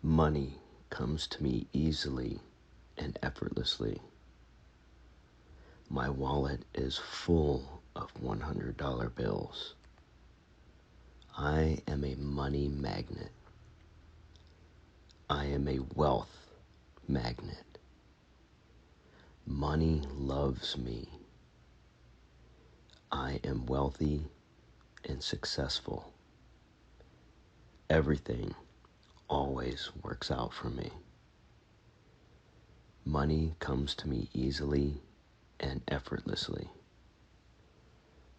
Money comes to me easily and effortlessly. My wallet is full of $100 bills. I am a money magnet. I am a wealth magnet. Money loves me. I am wealthy and successful. Everything always works out for me. Money comes to me easily and effortlessly.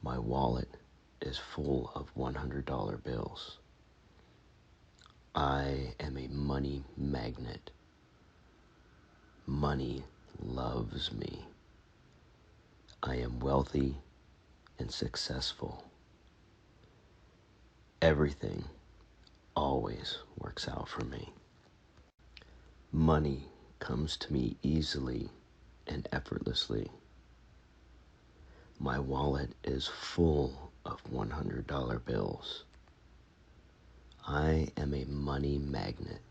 My wallet is full of $100 bills. I am a money magnet. Money loves me. I am wealthy and successful. Everything always works out for me. Money comes to me easily and effortlessly. My wallet is full of $100 bills. I am a money magnet.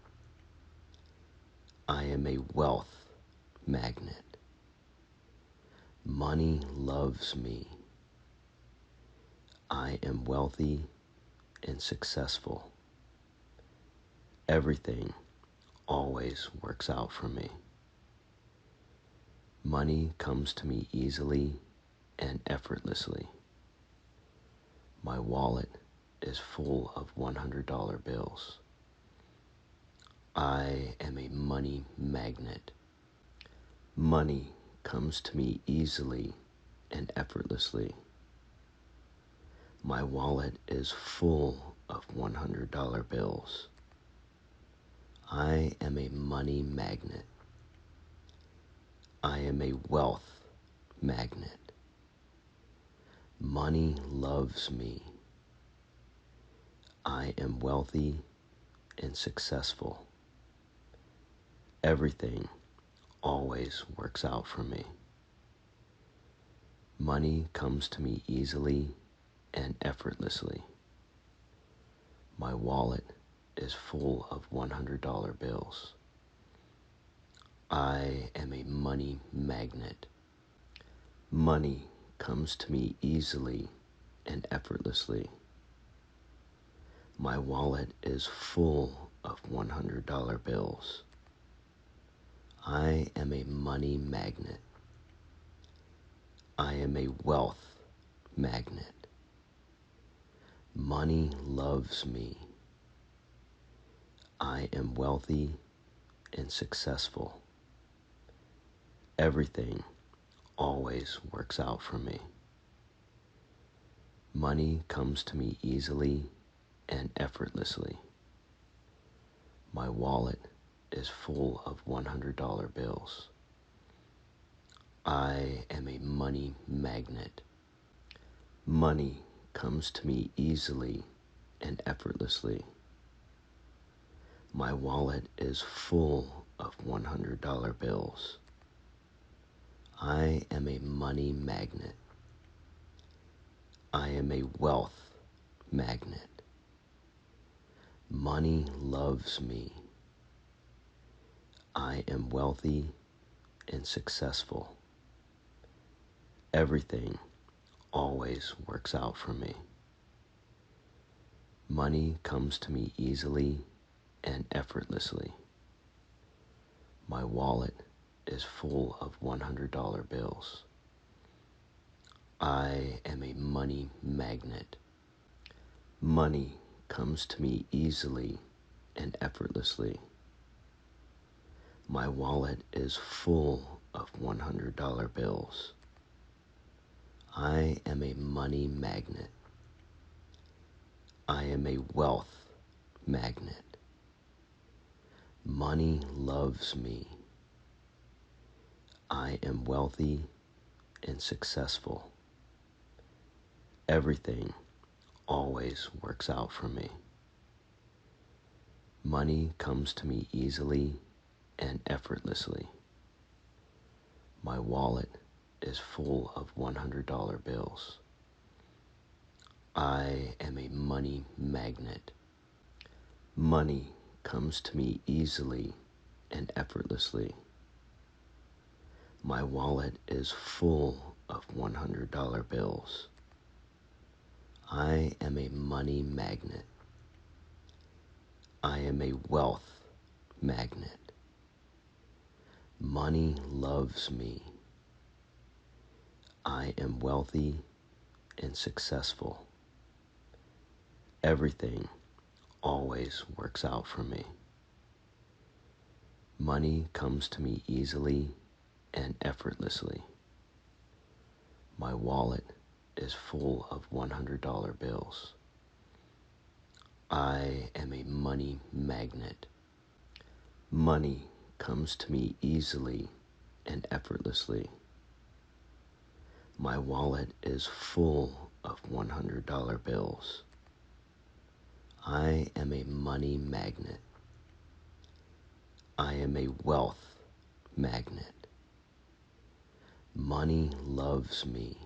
I am a wealth magnet. Money loves me. I am wealthy and successful. Everything always works out for me. Money comes to me easily and effortlessly. My wallet is full of $100 bills. I am a money magnet. Money comes to me easily and effortlessly. My wallet is full of $100 bills. I am a money magnet. I am a wealth magnet. Money loves me. I am wealthy and successful. Everything always works out for me. Money comes to me easily and effortlessly. My wallet is full of $100 bills. I am a money magnet. Money comes to me easily and effortlessly. My wallet is full of $100 bills. I am a money magnet. I am a wealth magnet. Money loves me. I am wealthy and successful. Everything always works out for me. Money comes to me easily and effortlessly. My wallet is full of $100 bills. I am a money magnet. Money comes to me easily and effortlessly. My wallet is full of $100 bills. I am a money magnet. I am a wealth magnet. Money loves me. I am wealthy and successful. Everything always works out for me. Money comes to me easily and effortlessly. My wallet is full of $100 bills. I am a money magnet. Money comes to me easily and effortlessly. My wallet is full of $100 bills. I am a money magnet. I am a wealth magnet. Money loves me. I am wealthy and successful. Everything always works out for me. Money comes to me easily and effortlessly. My wallet is full of $100 bills. I am a money magnet. Money comes to me easily and effortlessly. My wallet is full of $100 bills. I am a money magnet. I am a wealth magnet. Money loves me. I am wealthy and successful. Everything always works out for me. Money comes to me easily and effortlessly. My wallet is full of $100 bills. I am a money magnet. Money comes to me easily and effortlessly. My wallet is full of $100 bills. I am a money magnet. I am a wealth magnet. Money loves me.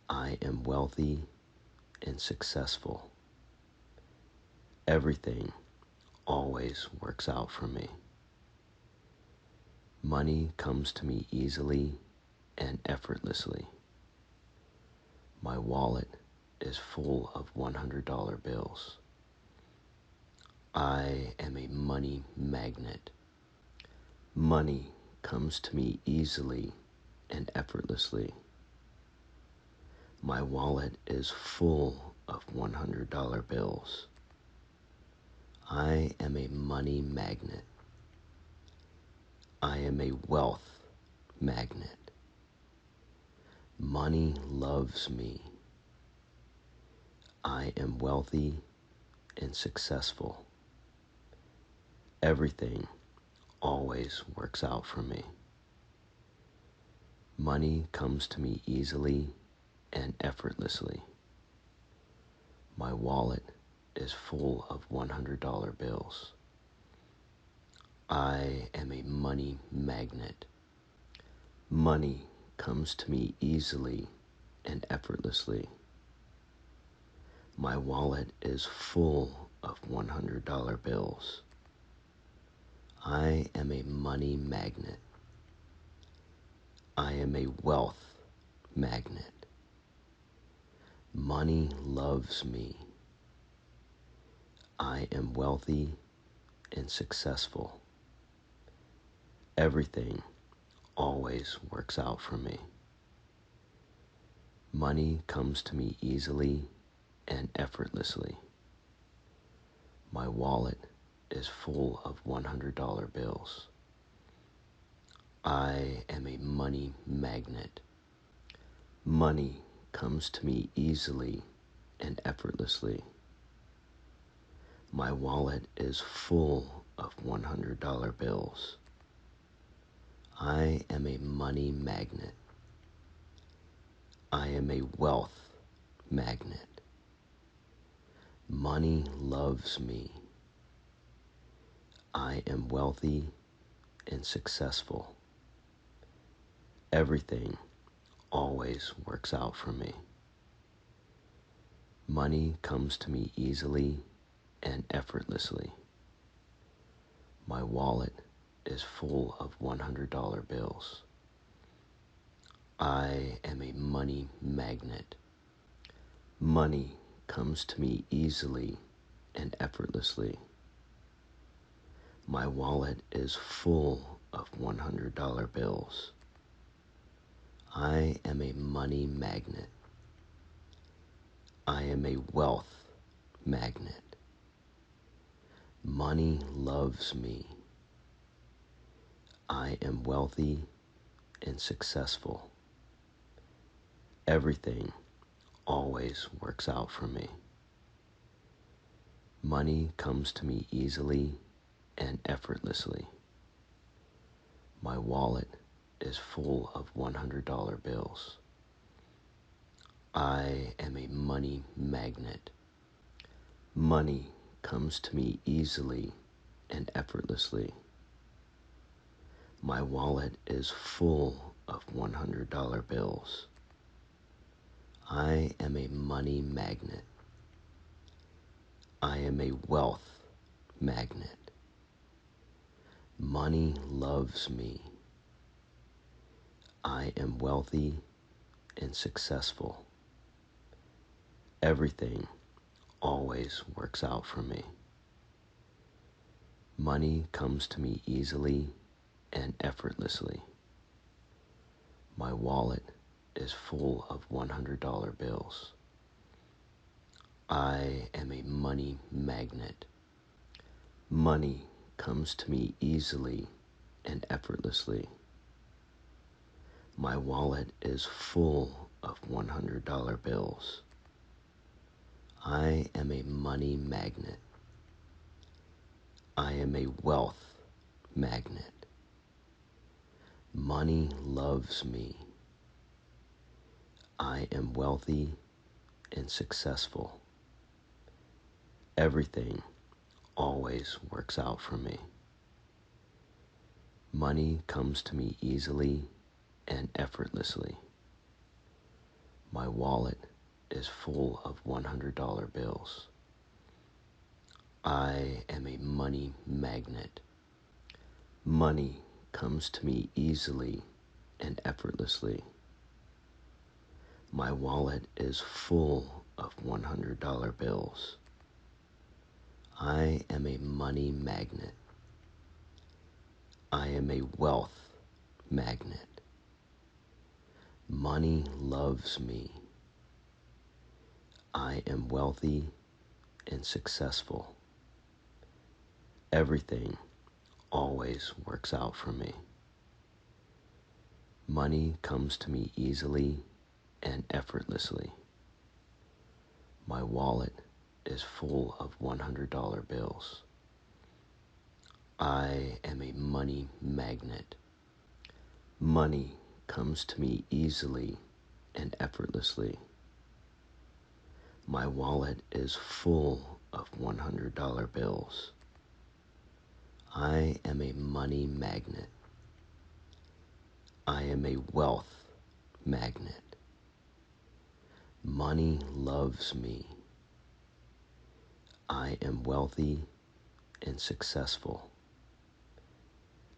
I am wealthy and successful. Everything always works out for me. Money comes to me easily and effortlessly. My wallet is full of $100 bills. I am a money magnet. Money comes to me easily and effortlessly. My wallet is full of $100 bills. I am a money magnet. I am a wealth magnet. Money loves me. I am wealthy and successful. Everything always works out for me. Money comes to me easily and effortlessly. My wallet is full of $100 bills. I am a money magnet. Money comes to me easily and effortlessly. My wallet is full of $100 bills. I am a money magnet. I am a wealth magnet. Money loves me. I am wealthy and successful. Everything always works out for me. Money comes to me easily and effortlessly. My wallet is full of $100 bills. I am a money magnet. Money comes to me easily and effortlessly. My wallet is full of $100 bills. I am a money magnet. I am a wealth magnet. Money loves me. I am wealthy and successful. Everything always works out for me. Money comes to me easily and effortlessly. My wallet is full of $100 bills. I am a money magnet. Money comes to me easily and effortlessly. My wallet is full of $100 bills. I am a money magnet. I am a wealth magnet. Money loves me. I am wealthy and successful. Everything always works out for me. Money comes to me easily and effortlessly. My wallet is full of $100 bills. I am a money magnet. Money comes to me easily and effortlessly. My wallet is full of $100 bills. I am a money magnet. I am a wealth magnet. Money loves me. I am wealthy and successful. Everything always works out for me. Money comes to me easily and effortlessly. My wallet is full of $100 bills. I am a money magnet. Money comes to me easily and effortlessly. My wallet is full of $100 bills. I am a money magnet. I am a wealth magnet. Money loves me. I am wealthy and successful. Everything always works out for me. Money comes to me easily and effortlessly. My wallet is full of $100 bills. I am a money magnet. Money comes to me easily and effortlessly. My wallet is full of $100 bills. I am a money magnet. I am a wealth magnet. Money loves me. I am wealthy and successful. Everything always works out for me. Money comes to me easily and effortlessly. My wallet is full of $100 bills. I am a money magnet. Money comes to me easily and effortlessly. My wallet is full of $100 bills. I am a money magnet. I am a wealth magnet. Money loves me. I am wealthy and successful.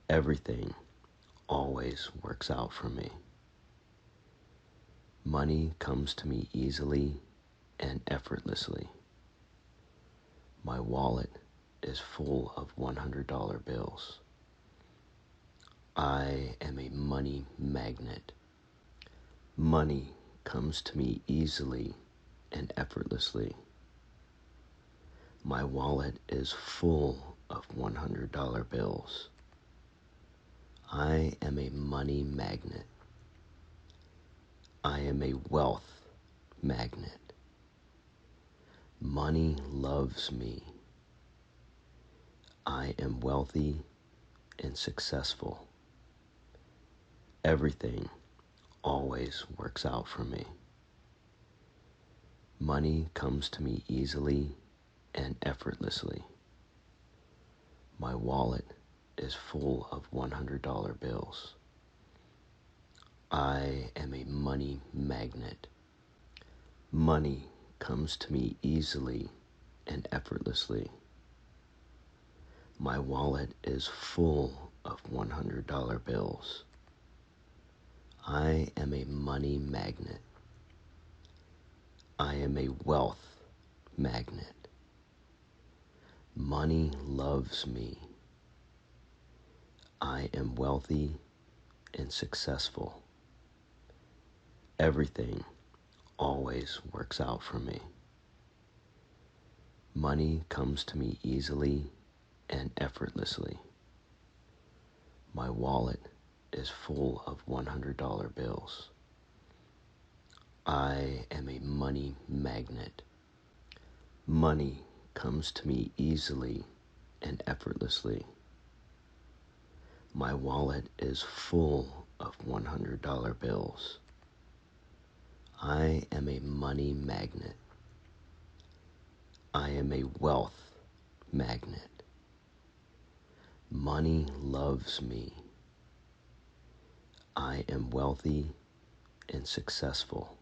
Everything always works out for me. Money comes to me easily and effortlessly. My wallet is full of $100 bills. I am a money magnet. Money comes to me easily and effortlessly. My wallet is full of $100 bills. I am a money magnet. I am a wealth magnet. Money loves me. I am wealthy and successful. Everything always works out for me. Money comes to me easily and effortlessly. My wallet is full of $100 bills. I am a money magnet. Money comes to me easily and effortlessly. My wallet is full of $100 bills. I am a money magnet. I am a wealth magnet. Money loves me. I am wealthy and successful. Everything always works out for me. Money comes to me easily and effortlessly. My wallet is full of $100 bills. I am a money magnet. Money comes to me easily and effortlessly. My wallet is full of $100 bills. I am a money magnet. I am a wealth magnet. Money loves me. I am wealthy and successful.